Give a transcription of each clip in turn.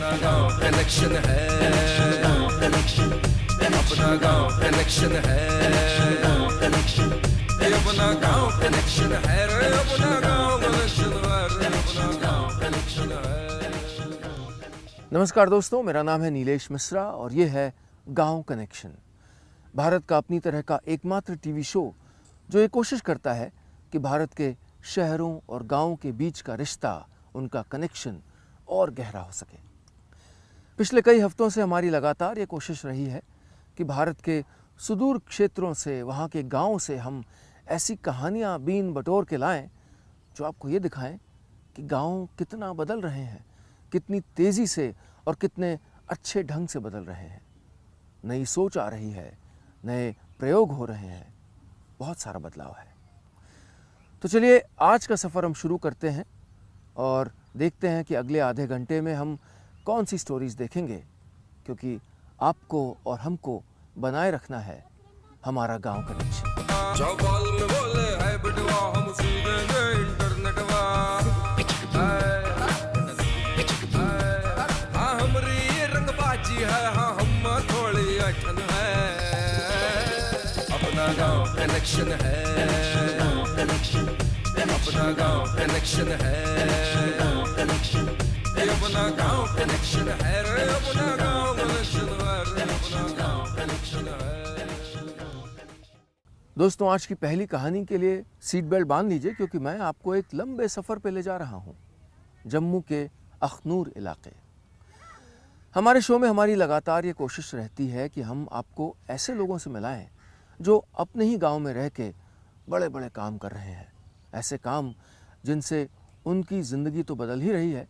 अपना गांव कनेक्शन है, अपना गांव कनेक्शन है, अपना गांव कनेक्शन है रे, अपना गांव कनेक्शन है रे, अपना गांव कनेक्शन है। नमस्कार दोस्तों, मेरा नाम है नीलेश मिश्रा और ये है गांव कनेक्शन, भारत का अपनी तरह का एकमात्र टीवी शो जो ये कोशिश करता है कि भारत के शहरों और गांवों के बीच का रिश्ता, उनका कनेक्शन और गहरा हो सके। पिछले कई हफ्तों से हमारी लगातार ये कोशिश रही है कि भारत के सुदूर क्षेत्रों से, वहाँ के गांवों से हम ऐसी कहानियाँ बीन बटोर के लाएं जो आपको ये दिखाएं कि गांव कितना बदल रहे हैं, कितनी तेज़ी से और कितने अच्छे ढंग से बदल रहे हैं। नई सोच आ रही है, नए प्रयोग हो रहे हैं, बहुत सारा बदलाव है। तो चलिए आज का सफ़र हम शुरू करते हैं और देखते हैं कि अगले आधे घंटे में हम कौन सी स्टोरीज़ देखेंगे, क्योंकि आपको और हमको बनाए रखना है हमारा गांव कनेक्शन। चौपाल में बोले है बटवा, हम सीधेंगे इंटरनेटवा, हाँ हमारी रंगबाजी है, हाँ हम थोड़ी अठन है, अपना गांव कनेक्शन है, अपना गांव कनेक्शन है, अपना गांव कनेक्शन है रे, अपना गांव कनेक्शन है रे, अपना गांव कनेक्शन है। दोस्तों, आज की पहली कहानी के लिए सीट बेल्ट बांध लीजिए, क्योंकि मैं आपको एक लंबे सफ़र पे ले जा रहा हूँ, जम्मू के अखनूर इलाके। हमारे शो में हमारी लगातार ये कोशिश रहती है कि हम आपको ऐसे लोगों से मिलाएं जो अपने ही गांव में रह के बड़े बड़े काम कर रहे हैं, ऐसे काम जिनसे उनकी ज़िंदगी तो बदल ही रही है,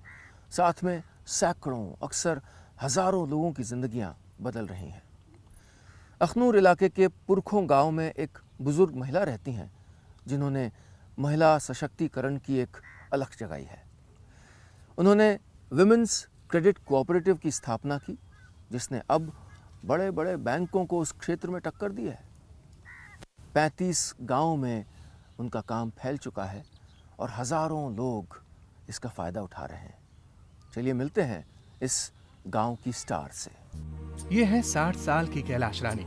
साथ में सैकड़ों, अक्सर हज़ारों लोगों की ज़िंदगियां बदल रही हैं। अखनूर इलाके के पुरखों गांव में एक बुज़ुर्ग महिला रहती हैं जिन्होंने महिला सशक्तिकरण की एक अलख जगाई है। उन्होंने विमेंस क्रेडिट कोऑपरेटिव की स्थापना की, जिसने अब बड़े बड़े बैंकों को उस क्षेत्र में टक्कर दी है। 35 गांव में उनका काम फैल चुका है और हज़ारों लोग इसका फ़ायदा उठा रहे हैं। चलिए मिलते हैं इस गांव की स्टार से। ये है 60 साल की कैलाश रानी।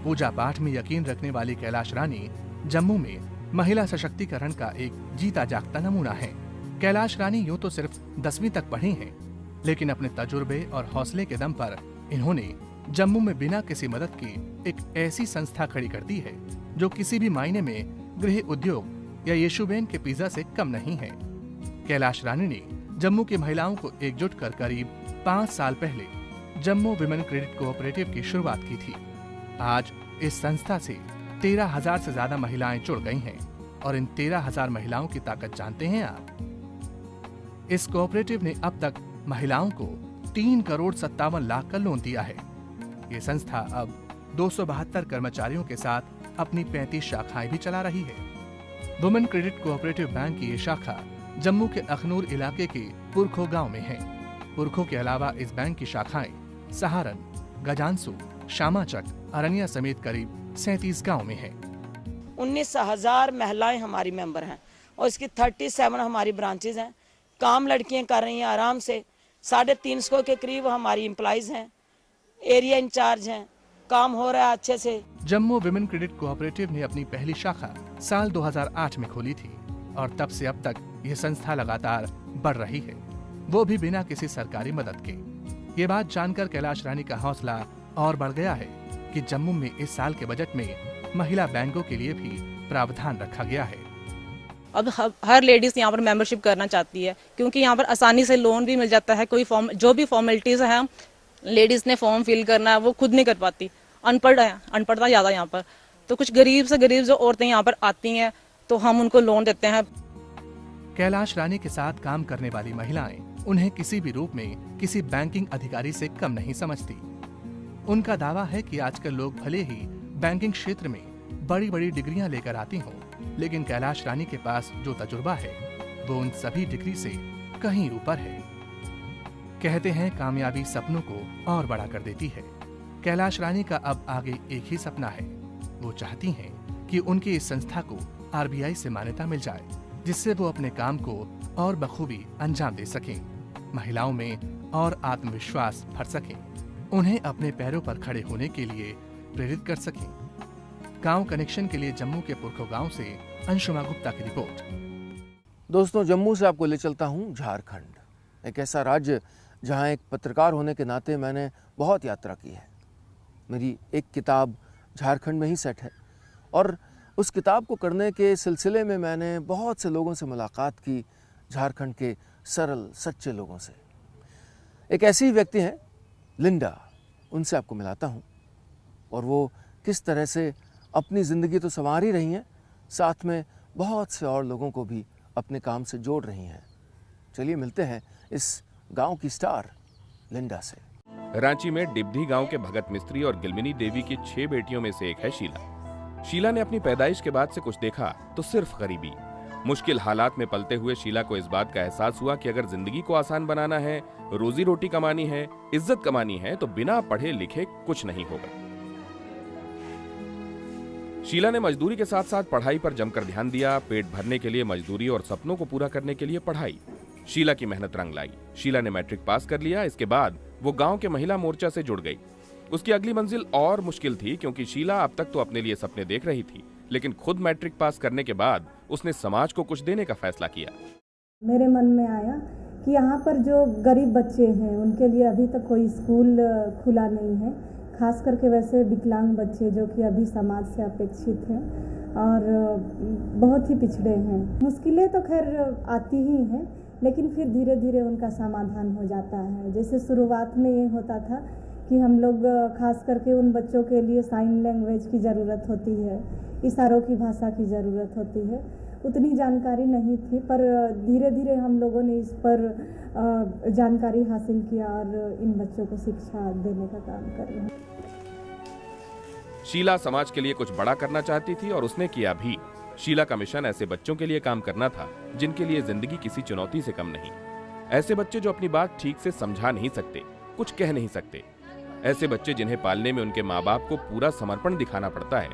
पूजा पाठ में यकीन रखने वाली कैलाश रानी जम्मू में महिला सशक्तिकरण का एक जीता जागता नमूना है। कैलाश रानी यूं तो सिर्फ 10वीं तक पढ़ी हैं, लेकिन अपने तजुर्बे और हौसले के दम पर इन्होंने जम्मू में बिना किसी मदद के एक ऐसी संस्था खड़ी कर दी है जो किसी भी मायने में गृह उद्योग या यीशुबेन के पिज्जा से कम नहीं है। कैलाश रानी ने जम्मू की महिलाओं को एकजुट कर करीब 5 साल पहले जम्मू विमेन क्रेडिट कोऑपरेटिव की शुरुआत की थी। आज इस संस्था से 13,000 से ज्यादा महिलाएं जुड़ गई हैं और इन 13,000 महिलाओं की ताकत जानते हैं आप? इस कोऑपरेटिव ने अब तक महिलाओं को 3 करोड़ 57 लाख का लोन दिया है। ये संस्था अब 272 कर्मचारियों के साथ अपनी 35 शाखाएं भी चला रही है। वुमेन क्रेडिट कोऑपरेटिव बैंक की ये शाखा जम्मू के अखनूर इलाके के पुरखो गांव में है। पुरखो के अलावा इस बैंक की शाखाएं सहारन, गजानसू, शामाचक, अरनिया समेत करीब 37 गांव में है। 19,000 महिलाएं हमारी मेंबर हैं और इसकी 37 हमारी ब्रांचेज हैं। काम लड़कियां कर रही हैं आराम से। 350 के करीब हमारी एम्प्लॉइज हैं, एरिया इंचार्ज हैं, काम हो रहा है अच्छे से। जम्मू विमेन क्रेडिट कोऑपरेटिव ने अपनी पहली शाखा साल 2008 में खोली थी और तब से अब तक ये संस्था लगातार बढ़ रही है, वो भी बिना किसी सरकारी मदद के। ये बात जानकर कैलाश रानी का हौसला और बढ़ गया है कि जम्मू में इस साल के बजट में महिला बैंकों के लिए भी प्रावधान रखा गया है। अब हर लेडीज यहाँ पर मेंबरशिप करना चाहती है, क्योंकि यहाँ पर आसानी से लोन भी मिल जाता है। कोई फॉर्म, जो भी फॉर्मेलिटीज है लेडीज ने फॉर्म फिल करना है वो खुद नहीं कर पाती, अनपढ़ है, अनपढ़ता ज्यादा यहाँ पर। तो कुछ गरीब से गरीब जो औरतें यहाँ पर आती हैं तो हम उनको लोन देते हैं। कैलाश रानी के साथ काम करने वाली महिलाएं उन्हें किसी भी रूप में किसी बैंकिंग अधिकारी से कम नहीं समझती। उनका दावा है कि आजकल लोग भले ही बैंकिंग क्षेत्र में बड़ी बड़ी डिग्रियां लेकर आती हों, लेकिन कैलाश रानी के पास जो तजुर्बा है वो उन सभी डिग्री से कहीं ऊपर है। कहते हैं कामयाबी सपनों को और बड़ा कर देती है। कैलाश रानी का अब आगे एक ही सपना है। वो चाहती हैं कि उनकी इस संस्था को आरबीआई से मान्यता मिल जाए, जिससे वो अपने काम को और बखूबी अंजाम दे सकें, महिलाओं में और आत्मविश्वास भर सकें, उन्हें अपने पैरों पर खड़े होने के लिए प्रेरित कर सकें। गांव कनेक्शन के लिए जम्मू के पुरखो गांव से अंशुमा गुप्ता की रिपोर्ट। दोस्तों, जम्मू से आपको ले चलता हूँ झारखंड, एक ऐसा राज्य जहाँ एक पत्रकार होने के नाते मैंने बहुत यात्रा की है। मेरी एक किताब झारखंड में ही सेट है और उस किताब को करने के सिलसिले में मैंने बहुत से लोगों से मुलाकात की, झारखंड के सरल सच्चे लोगों से। एक ऐसी ही व्यक्ति हैं लिंडा, उनसे आपको मिलाता हूँ और वो किस तरह से अपनी ज़िंदगी तो संवार ही रही हैं, साथ में बहुत से और लोगों को भी अपने काम से जोड़ रही हैं। चलिए मिलते हैं इस गांव की स्टार लिंडा से। रांची में डिबधी गांव के भगत मिस्त्री और गिलमिनी देवी की 6 बेटियों में से एक है शीला। शीला ने अपनी पैदाइश के बाद से कुछ देखा तो सिर्फ गरीबी। मुश्किल हालात में पलते हुए शीला को इस बात का एहसास हुआ कि अगर जिंदगी को आसान बनाना है, रोजी रोटी कमानी है, इज्जत कमानी है, तो बिना पढ़े लिखे कुछ नहीं होगा। शीला ने मजदूरी के साथ साथ पढ़ाई पर जमकर ध्यान दिया। पेट भरने के लिए मजदूरी और सपनों को पूरा करने के लिए पढ़ाई। शीला की मेहनत रंग लाई। शीला ने मैट्रिक पास कर लिया। इसके बाद वो गांव के महिला मोर्चा से जुड़ गई। उसकी अगली मंजिल और मुश्किल थी, क्योंकि शीला अब तक तो अपने लिए सपने देख रही थी, लेकिन खुद मैट्रिक पास करने के बाद उसने समाज को कुछ देने का फैसला किया। मेरे मन में आया कि यहाँ पर जो गरीब बच्चे हैं उनके लिए अभी तक कोई स्कूल खुला नहीं है, खास करके वैसे विकलांग बच्चे जो कि अभी समाज से अपेक्षित हैं और बहुत ही पिछड़े हैं। मुश्किलें तो खैर आती ही हैं, लेकिन फिर धीरे धीरे उनका समाधान हो जाता है। जैसे शुरुआत में ये होता था कि हम लोग खास करके उन बच्चों के लिए साइन लैंग्वेज की ज़रूरत होती है, इशारों की भाषा की ज़रूरत होती है। उतनी जानकारी नहीं थी, पर धीरे धीरे हम लोगों ने इस पर जानकारी हासिल किया और इन बच्चों को शिक्षा देने का काम कर रहे हैं। शीला समाज के लिए कुछ बड़ा करना चाहती थी और उसने किया भी। शीला का मिशन ऐसे बच्चों के लिए काम करना था जिनके लिए जिंदगी किसी चुनौती से कम नहीं। ऐसे बच्चे जो अपनी बात ठीक से समझा नहीं सकते, कुछ कह नहीं सकते। ऐसे बच्चे जिन्हें पालने में उनके माँ बाप को पूरा समर्पण दिखाना पड़ता है।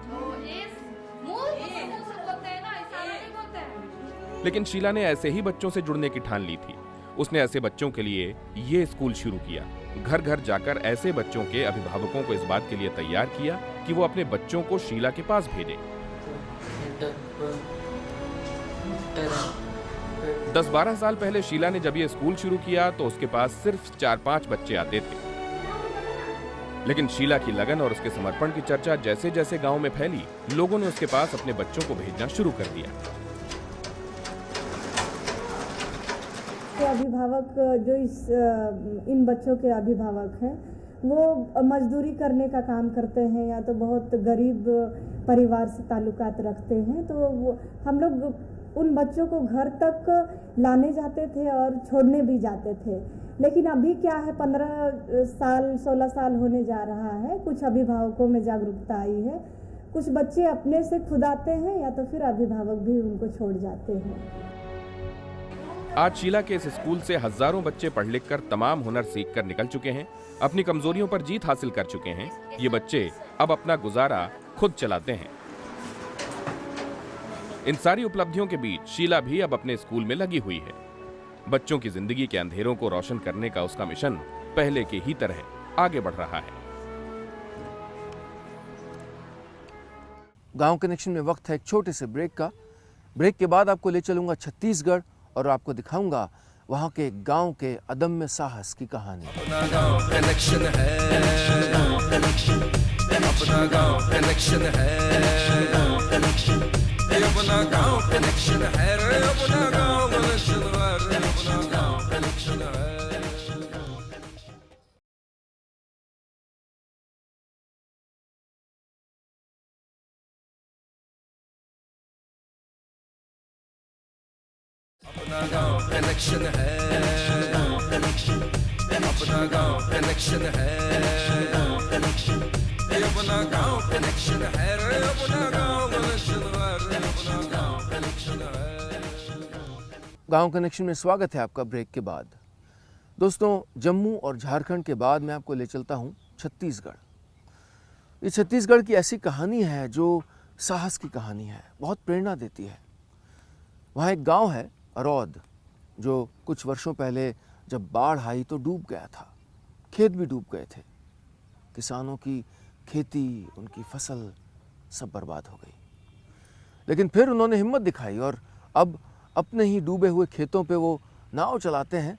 लेकिन शीला ने ऐसे ही बच्चों से जुड़ने की ठान ली थी। उसने ऐसे बच्चों के लिए ये स्कूल शुरू किया। घर घर जाकर ऐसे बच्चों के अभिभावकों को इस बात के लिए तैयार किया कि वो अपने बच्चों को शीला के पास भेजें। 10-12 साल पहले शीला ने जब ये स्कूल शुरू किया तो उसके पास सिर्फ 4-5 बच्चे आते थे। लेकिन शीला की लगन और उसके समर्पण की चर्चा जैसे जैसे गांव में फैली, लोगों ने उसके पास अपने बच्चों को भेजना शुरू कर दिया। अभिभावक जो इन बच्चों के अभिभावक हैं वो मजदूरी करने का काम करते हैं या तो बहुत गरीब परिवार से ताल्लुकात रखते हैं, तो हम लोग उन बच्चों को घर तक लाने जाते थे और छोड़ने भी जाते थे। लेकिन अभी क्या है, 15 साल 16 साल होने जा रहा है, कुछ अभिभावकों में जागरूकता आई है। कुछ बच्चे अपने से खुद आते हैं या तो फिर अभिभावक भी उनको छोड़ जाते हैं। आज शीला के इस स्कूल से हजारों बच्चे पढ़ लिख कर तमाम हुनर सीख कर निकल चुके हैं, अपनी कमजोरियों पर जीत हासिल कर चुके हैं। ये बच्चे अब अपना गुजारा खुद चलाते हैं। इन सारी उपलब्धियों के बीच शीला भी अब अपने स्कूल में लगी हुई है। बच्चों की जिंदगी के अंधेरों को रोशन करने का उसका मिशन पहले के ही तरह आगे बढ़ रहा है। गांव कनेक्शन में वक्त है एक छोटे से ब्रेक का। ब्रेक के बाद आपको ले चलूंगा छत्तीसगढ़ और आपको दिखाऊंगा वहां के गांव के अदम्य साहस की कहानी। अपना गांव कनेक्शन है, अपना गांव कनेक्शन है, अपना गांव कनेक्शन है, अपना गांव कनेक्शन है, अपना गांव कनेक्शन है। अपना गांव कनेक्शन है, अपना गांव कनेक्शन है, अपना गांव कनेक्शन है, अपना गांव कनेक्शन है, अपना गांव कनेक्शन है। गांव कनेक्शन में स्वागत है आपका ब्रेक के बाद। दोस्तों, जम्मू और झारखंड के बाद मैं आपको ले चलता हूं छत्तीसगढ़। ये छत्तीसगढ़ की ऐसी कहानी है जो साहस की कहानी है, बहुत प्रेरणा देती है। वहाँ एक गांव है अरौद, जो कुछ वर्षों पहले जब बाढ़ आई तो डूब गया था, खेत भी डूब गए थे, किसानों की खेती, उनकी फसल सब बर्बाद हो गई। लेकिन फिर उन्होंने हिम्मत दिखाई और अब अपने ही डूबे हुए खेतों पे वो नाव चलाते हैं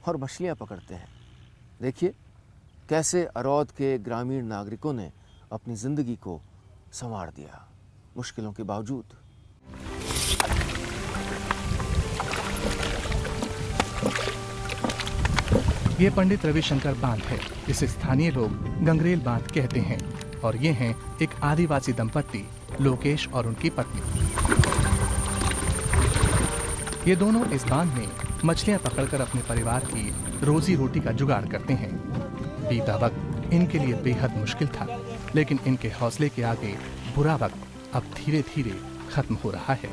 और मछलियाँ पकड़ते हैं। देखिए कैसे अरौद के ग्रामीण नागरिकों ने अपनी ज़िंदगी को संवार दिया मुश्किलों के बावजूद। ये पंडित रविशंकर बांध है, इसे स्थानीय लोग गंगरेल बांध कहते हैं। और ये हैं एक आदिवासी दंपत्ति, लोकेश और उनकी पत्नी। ये दोनों इस बांध में मछलियां पकड़कर अपने परिवार की रोजी रोटी का जुगाड़ करते हैं। बीता वक्त इनके लिए बेहद मुश्किल था, लेकिन इनके हौसले के आगे बुरा वक्त अब धीरे धीरे खत्म हो रहा है।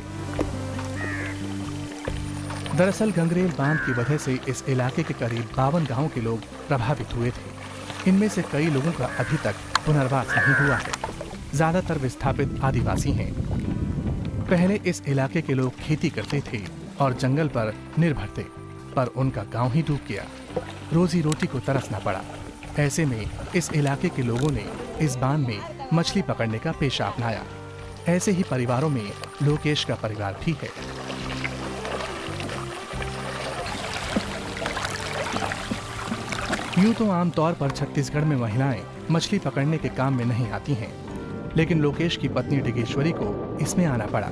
दरअसल गंगरेल बांध की वजह से इस इलाके के करीब 52 गांवों के लोग प्रभावित हुए थे। इनमें से कई लोगों का अभी तक पुनर्वास नहीं हुआ है। ज्यादातर विस्थापित आदिवासी हैं। पहले इस इलाके के लोग खेती करते थे और जंगल पर निर्भर थे, पर उनका गांव ही डूब गया। रोजी रोटी को तरसना पड़ा। ऐसे में इस इलाके के लोगों ने इस बांध में मछली पकड़ने का पेशा अपनाया। ऐसे ही परिवारों में लोकेश का परिवार भी है। यूं तो आमतौर पर छत्तीसगढ़ में महिलाएं मछली पकड़ने के काम में नहीं आती हैं, लेकिन लोकेश की पत्नी डिगेश्वरी को इसमें आना पड़ा।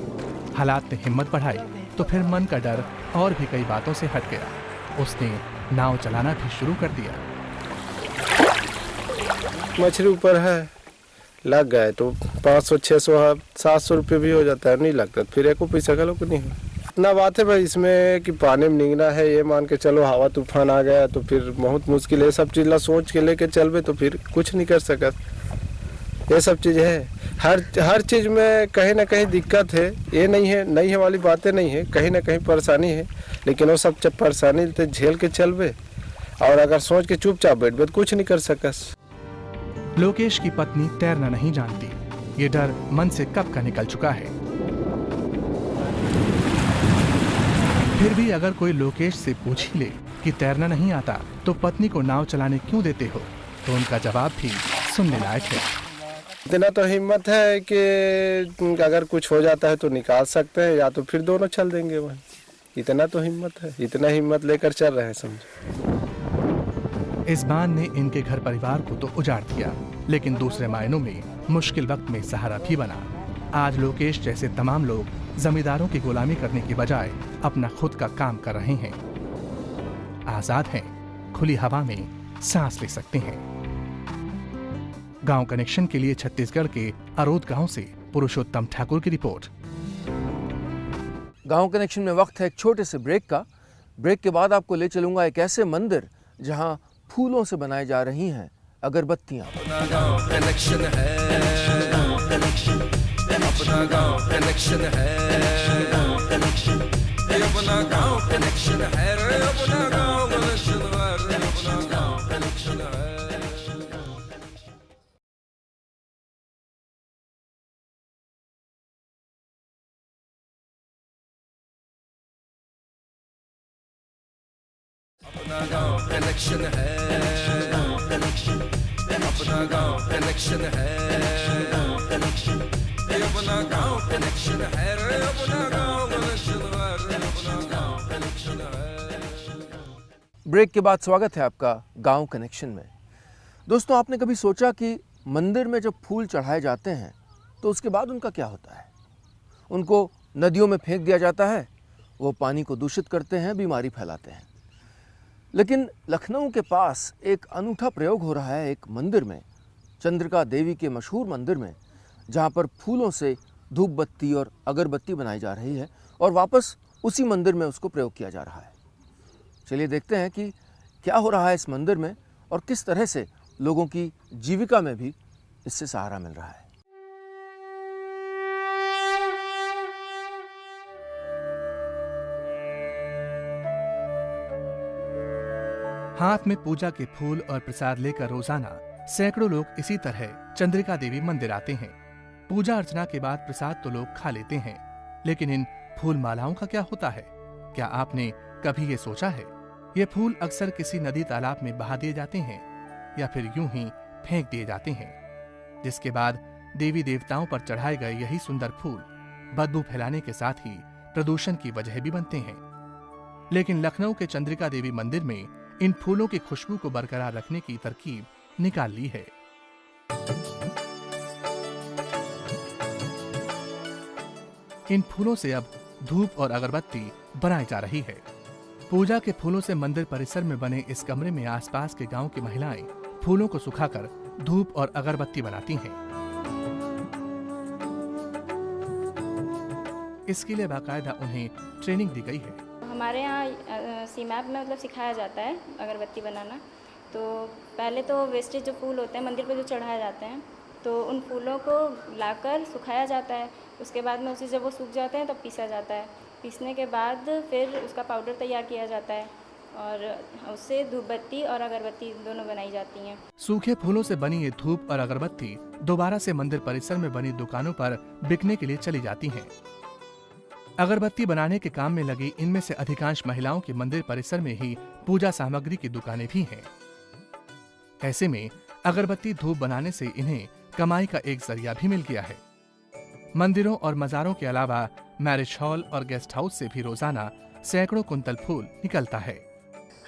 हालात ने हिम्मत बढ़ाई तो फिर मन का डर और भी कई बातों से हट गया। उसने नाव चलाना भी शुरू कर दिया। मछली ऊपर है, लग गए तो 500, 600, 700 रुपये भी हो जाता है, नहीं लगता फिर एको पैसा का लोग नहीं। इतना बात है भाई इसमें कि पानी में निगना है, ये मान के चलो हवा तूफान आ गया तो फिर बहुत मुश्किल है। सब चीज़ ला सोच के लेके चलबे तो फिर कुछ नहीं कर सकत। ये सब चीज़ है, हर चीज़ में कहीं ना कहीं दिक्कत है। ये नहीं है वाली बातें नहीं है, कहीं ना कहीं परेशानी है, लेकिन वो सब परेशानी तो झेल के चलबे और अगर सोच के चुपचाप बैठबे तो कुछ नहीं कर सकस। लोकेश की पत्नी तैरना नहीं जानती। ये डर मन से कब का निकल चुका है। फिर भी अगर कोई लोकेश से पूछ ही ले कि तैरना नहीं आता तो पत्नी को नाव चलाने क्यों देते हो, तो उनका जवाब भी सुनने लायक है। इतना तो हिम्मत है कि अगर कुछ हो जाता है तो निकाल सकते हैं, या तो फिर दोनों चल देंगे वहीं। इतना तो हिम्मत है, इतना हिम्मत लेकर चल रहे हैं समझो। इस बांध ने इनके घर परिवार को तो उजाड़ दिया, लेकिन दूसरे मायनों में मुश्किल वक्त में सहारा भी बना। आज लोकेश जैसे तमाम लोग जमींदारों की गुलामी करने की बजाय अपना खुद का काम कर रहे हैं। आजाद हैं, खुली हवा में सांस ले सकते हैं। गांव कनेक्शन के लिए छत्तीसगढ़ के अरौद गांव से पुरुषोत्तम ठाकुर की रिपोर्ट। गांव कनेक्शन में वक्त है एक छोटे से ब्रेक का। ब्रेक के बाद आपको ले चलूंगा एक ऐसे मंदिर जहां फूलों से बनाई जा रही हैं अगरबत्तियां। अपना गांव कनेक्शन है, अपना गांव कनेक्शन है, अपना गांव कनेक्शन है रे, अपना गांव कनेक्शन है रे, अपना गांव कनेक्शन है। अपना गांव कनेक्शन है, अपना गांव कनेक्शन है, अपना गांव कनेक्शन है रे, अपना गांव कनेक्शन है रे, अपना गांव कनेक्शन है। ब्रेक के बाद स्वागत है आपका गांव कनेक्शन में। दोस्तों, आपने कभी सोचा कि मंदिर में जब फूल चढ़ाए जाते हैं तो उसके बाद उनका क्या होता है? उनको नदियों में फेंक दिया जाता है, वो पानी को दूषित करते हैं, बीमारी फैलाते हैं। लेकिन लखनऊ के पास एक अनूठा प्रयोग हो रहा है एक मंदिर में, चंद्रिका देवी के मशहूर मंदिर में, जहाँ पर फूलों से धूप बत्ती और अगरबत्ती बनाई जा रही है और वापस उसी मंदिर में उसको प्रयोग किया जा रहा है। चलिए देखते हैं कि क्या हो रहा है इस मंदिर में और किस तरह से लोगों की जीविका में भी इससे सहारा मिल रहा है। हाथ में पूजा के फूल और प्रसाद लेकर रोजाना सैकड़ों लोग इसी तरह चंद्रिका देवी मंदिर आते हैं। पूजा अर्चना के बाद प्रसाद तो लोग खा लेते हैं, लेकिन इन फूल मालाओं का क्या होता है? क्या आपने कभी ये सोचा है? ये फूल अक्सर किसी नदी तालाब में बहा दिए जाते हैं या फिर यूं ही फेंक दिए जाते हैं, जिसके बाद देवी देवताओं पर चढ़ाए गए यही सुंदर फूल बदबू फैलाने के साथ ही प्रदूषण की वजह भी बनते हैं। लेकिन लखनऊ के चंद्रिका देवी मंदिर में इन फूलों की खुशबू को बरकरार रखने की तरकीब निकाल ली है। इन फूलों से अब धूप और अगरबत्ती बनाई जा रही है। पूजा के फूलों से मंदिर परिसर में बने इस कमरे में आसपास के गांव की महिलाएं फूलों को सुखाकर धूप और अगरबत्ती बनाती हैं। इसके लिए बाकायदा उन्हें ट्रेनिंग दी गई है। हमारे यहाँ सीमैप में मतलब सिखाया जाता है अगरबत्ती बनाना। तो पहले तो वेस्टेज जो फूल होते हैं मंदिर पे जो चढ़ाए जाते हैं, तो उन फूलों को लाकर सुखाया जाता है। उसके बाद में उसे जब वो सूख जाते हैं तब पीसा जाता है। पीसने के बाद फिर उसका पाउडर तैयार किया जाता है और उससे धूपबत्ती और अगरबत्ती दोनों बनाई जाती हैं। सूखे फूलों से बनी ये धूप और अगरबत्ती दोबारा से मंदिर परिसर में बनी दुकानों पर बिकने के लिए चली जाती हैं। अगरबत्ती बनाने के काम में लगी इनमें से अधिकांश महिलाओं के मंदिर परिसर में ही पूजा सामग्री की दुकानें भी हैं। ऐसे में अगरबत्ती धूप बनाने से इन्हें कमाई का एक जरिया भी मिल गया है। मंदिरों और मजारों के अलावा मैरिज हॉल और गेस्ट हाउस से भी रोजाना सैकड़ों कुंतल फूल निकलता है।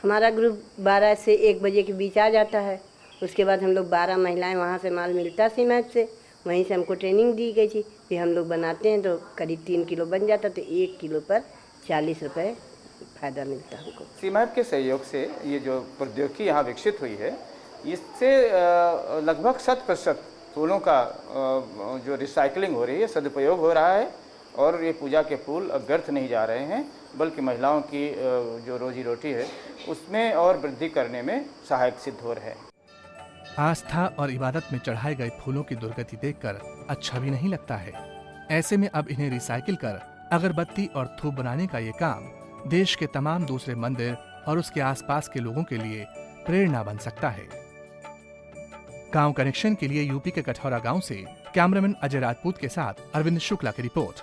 हमारा ग्रुप 12 से 1 बजे के बीच आ जाता है। उसके बाद हम लोग 12 महिलाएं, वहाँ से माल मिलता सीमेंट से, वहीं से हमको ट्रेनिंग दी गई थी। फिर हम लोग बनाते हैं तो करीब 3 किलो बन जाता, तो 1 किलो पर 40 रुपये फ़ायदा मिलता है हमको। सीमैप के सहयोग से ये जो प्रौद्योगिकी यहाँ विकसित हुई है, इससे लगभग 100% फूलों का जो रिसाइकलिंग हो रही है, सदुपयोग हो रहा है और ये पूजा के फूल व्यर्थ नहीं जा रहे हैं, बल्कि महिलाओं की जो रोजी रोटी है उसमें और वृद्धि करने में सहायक सिद्ध हो रहे हैं। आस्था और इबादत में चढ़ाए गए फूलों की दुर्गति देखकर अच्छा भी नहीं लगता है। ऐसे में अब इन्हें रिसाइकिल कर अगरबत्ती और धूप बनाने का ये काम देश के तमाम दूसरे मंदिर और उसके आसपास के लोगों के लिए प्रेरणा बन सकता है। गांव कनेक्शन के लिए यूपी के कठौरा गांव से कैमरामैन अजय राजपूत के साथ अरविंद शुक्ला की रिपोर्ट।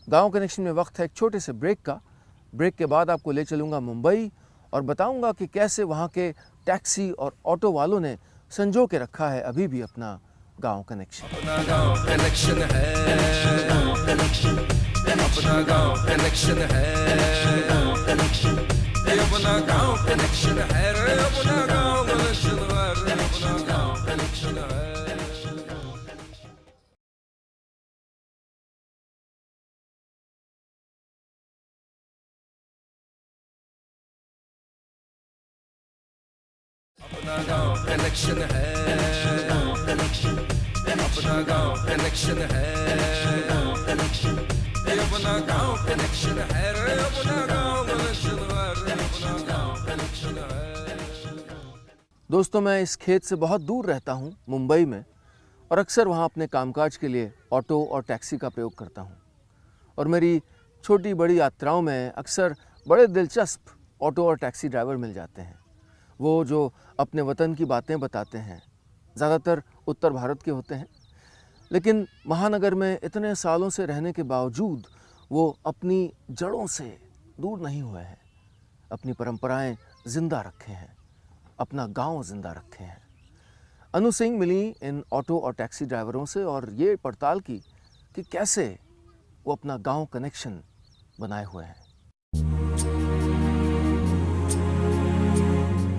गांव कनेक्शन में वक्त है एक छोटे से ब्रेक का। ब्रेक के बाद आपको ले चलूंगा मुंबई और बताऊंगा कि कैसे वहां के टैक्सी और ऑटो वालों ने संजो के रखा है अभी भी अपना गांव कनेक्शन। अपना गांव कनेक्शन है, अपना गांव कनेक्शन है, अपना गांव कनेक्शन है रे, अपना गांव कनेक्शन है रे, अपना गांव कनेक्शन है। अपना गांव कनेक्शन है, अपना गांव कनेक्शन है, अपना गांव कनेक्शन है रे, अपना गांव कनेक्शन है रे, अपना गांव कनेक्शन है। दोस्तों, मैं इस खेत से बहुत दूर रहता हूँ मुंबई में और अक्सर वहाँ अपने कामकाज के लिए ऑटो और टैक्सी का प्रयोग करता हूँ। और मेरी छोटी बड़ी यात्राओं में अक्सर बड़े दिलचस्प ऑटो और टैक्सी ड्राइवर मिल जाते हैं। वो जो अपने वतन की बातें बताते हैं, ज़्यादातर उत्तर भारत के होते हैं, लेकिन महानगर में इतने सालों से रहने के बावजूद वो अपनी जड़ों से दूर नहीं हुए हैं, अपनी परंपराएं जिंदा रखे हैं, अपना गांव जिंदा रखे हैं। अनु सिंह मिली इन ऑटो और टैक्सी ड्राइवरों से और ये पड़ताल की कि कैसे वो अपना गांव कनेक्शन बनाए हुए हैं।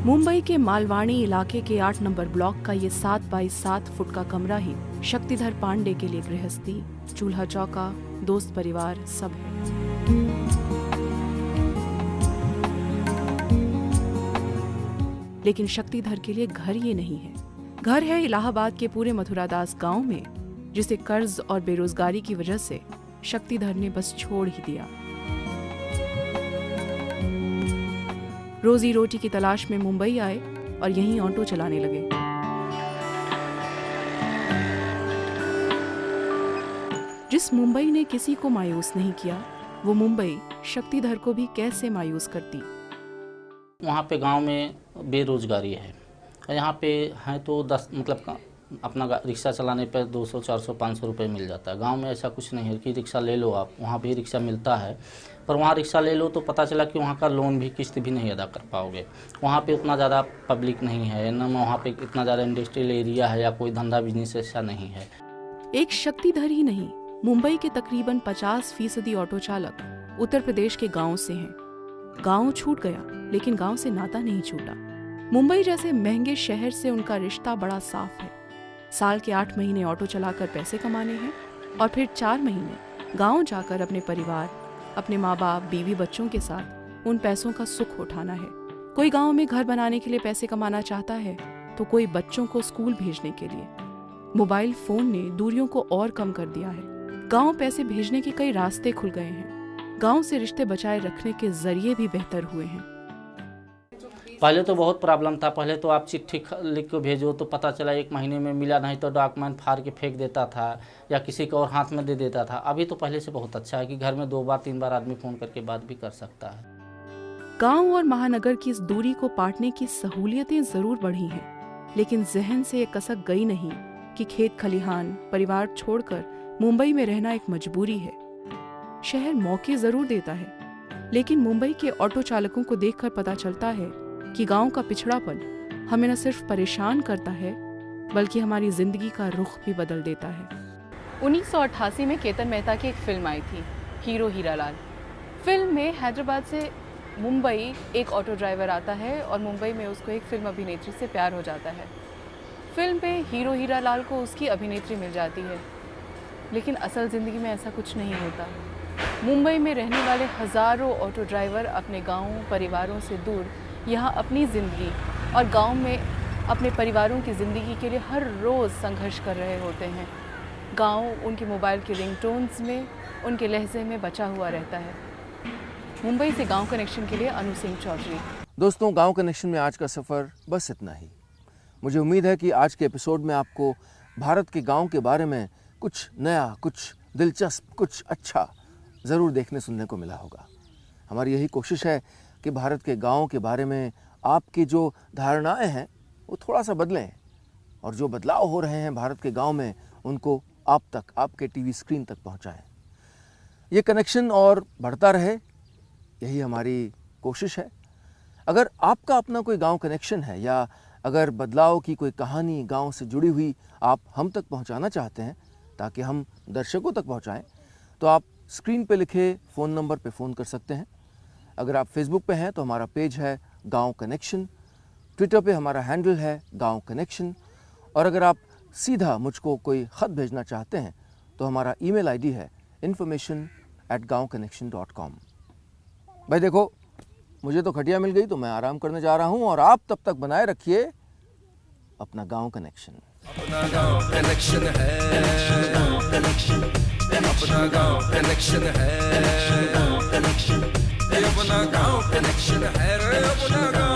मुंबई के मालवाणी इलाके के 8 नंबर ब्लॉक का ये 7 बाई 7 फुट का कमरा ही शक्तिधर पांडे के लिए गृहस्थी, चूल्हा चौका, दोस्त परिवार सब है। लेकिन शक्तिधर के लिए घर ये नहीं है। घर है इलाहाबाद के पूरे मथुरादास गांव में, जिसे कर्ज और बेरोजगारी की वजह से शक्तिधर ने बस छोड़ ही दिया। रोजी रोटी की तलाश में मुंबई आए और यहीं ऑटो चलाने लगे। जिस मुंबई ने किसी को मायूस नहीं किया, वो मुंबई शक्तिधर को भी कैसे मायूस करती। वहाँ पे गांव में बेरोजगारी है। यहाँ पे हैं तो 10 अपना रिक्शा चलाने पर 200, 400, 500 रुपये मिल जाता है। गांव में ऐसा कुछ नहीं है कि रिक्शा ले लो आप, वहाँ भी रिक्शा मिलता है, पर वहाँ रिक्शा ले लो तो पता चला कि वहाँ का लोन भी, किस्त भी नहीं अदा कर पाओगे। वहाँ पे उतना ज़्यादा पब्लिक नहीं है, न वहाँ पे इतना ज़्यादा इंडस्ट्रियल एरिया है या कोई धंधा बिजनेस ऐसा नहीं है। एक शक्तिधर ही नहीं, मुंबई के तकरीबन 50% ऑटो चालक उत्तर प्रदेश के गाँव से हैं। गाँव छूट गया लेकिन गाँव से नाता नहीं छूटा। मुंबई जैसे महंगे शहर से उनका रिश्ता बड़ा साफ है। साल के 8 महीने ऑटो चलाकर पैसे कमाने हैं और फिर 4 महीने गांव जाकर अपने परिवार, अपने माँ बाप, बीवी बच्चों के साथ उन पैसों का सुख उठाना है। कोई गांव में घर बनाने के लिए पैसे कमाना चाहता है तो कोई बच्चों को स्कूल भेजने के लिए। मोबाइल फोन ने दूरियों को और कम कर दिया है। गांव पैसे भेजने के कई रास्ते खुल गए हैं। गांव से रिश्ते बचाए रखने के जरिए भी बेहतर हुए हैं। पहले तो बहुत प्रॉब्लम था। पहले तो आप चिट्ठी लिख के भेजो तो पता चला 1 महीने में मिला, नहीं तो डॉक्यूमेंट फाड़ के फेंक देता था या किसी को और हाथ में दे देता था। अभी तो पहले से बहुत अच्छा है कि घर में 2 बार 3 बार आदमी फ़ोन करके बात भी कर सकता है। गांव और महानगर की इस दूरी को पाटने की सहूलियतें जरूर बढ़ी हैं, लेकिन जहन से ये कसक गई नहीं कि खेत खलिहान, परिवार छोड़कर मुंबई में रहना एक मजबूरी है। शहर मौके जरूर देता है, लेकिन मुंबई के ऑटो चालकों को देखकर पता चलता है कि गांव का पिछड़ापन हमें न सिर्फ परेशान करता है बल्कि हमारी जिंदगी का रुख भी बदल देता है। 1988 में केतन मेहता की एक फिल्म आई थी, हीरो हीरालाल। फिल्म में हैदराबाद से मुंबई एक ऑटो ड्राइवर आता है और मुंबई में उसको एक फिल्म अभिनेत्री से प्यार हो जाता है। फिल्म में हीरो हीरालाल को उसकी अभिनेत्री मिल जाती है, लेकिन असल ज़िंदगी में ऐसा कुछ नहीं होता। मुंबई में रहने वाले हज़ारों ऑटो ड्राइवर अपने गाँव, परिवारों से दूर यहाँ अपनी ज़िंदगी और गांव में अपने परिवारों की ज़िंदगी के लिए हर रोज़ संघर्ष कर रहे होते हैं। गांव उनके मोबाइल के रिंगटोन्स में, उनके लहजे में बचा हुआ रहता है। मुंबई से गांव कनेक्शन के लिए अनु सिंह चौधरी। दोस्तों, गांव कनेक्शन में आज का सफ़र बस इतना ही। मुझे उम्मीद है कि आज के एपिसोड में आपको भारत के गाँव के बारे में कुछ नया, कुछ दिलचस्प, कुछ अच्छा ज़रूर देखने सुनने को मिला होगा। हमारी यही कोशिश है कि भारत के गाँव के बारे में आपकी जो धारणाएं हैं वो थोड़ा सा बदलें और जो बदलाव हो रहे हैं भारत के गाँव में उनको आप तक, आपके टीवी स्क्रीन तक पहुंचाएं। ये कनेक्शन और बढ़ता रहे, यही हमारी कोशिश है। अगर आपका अपना कोई गांव कनेक्शन है या अगर बदलाव की कोई कहानी गांव से जुड़ी हुई आप हम तक पहुंचाना चाहते हैं ताकि हम दर्शकों तक पहुंचाएं, तो आप स्क्रीन पे लिखे फ़ोन नंबर पे फ़ोन कर सकते हैं। अगर आप फेसबुक पे हैं तो हमारा पेज है गांव कनेक्शन, ट्विटर पे हमारा हैंडल है गांव कनेक्शन, और अगर आप सीधा मुझको कोई ख़त भेजना चाहते हैं तो हमारा ईमेल आईडी है information@gaonconnection.com। भाई देखो, मुझे तो खटिया मिल गई तो मैं आराम करने जा रहा हूँ और आप तब तक बनाए रखिए अपना गांव कनेक्शन। अपना गांव कनेक्शन है, अपना गांव कनेक्शन है, अपना गांव कनेक्शन है रे, अपना गांव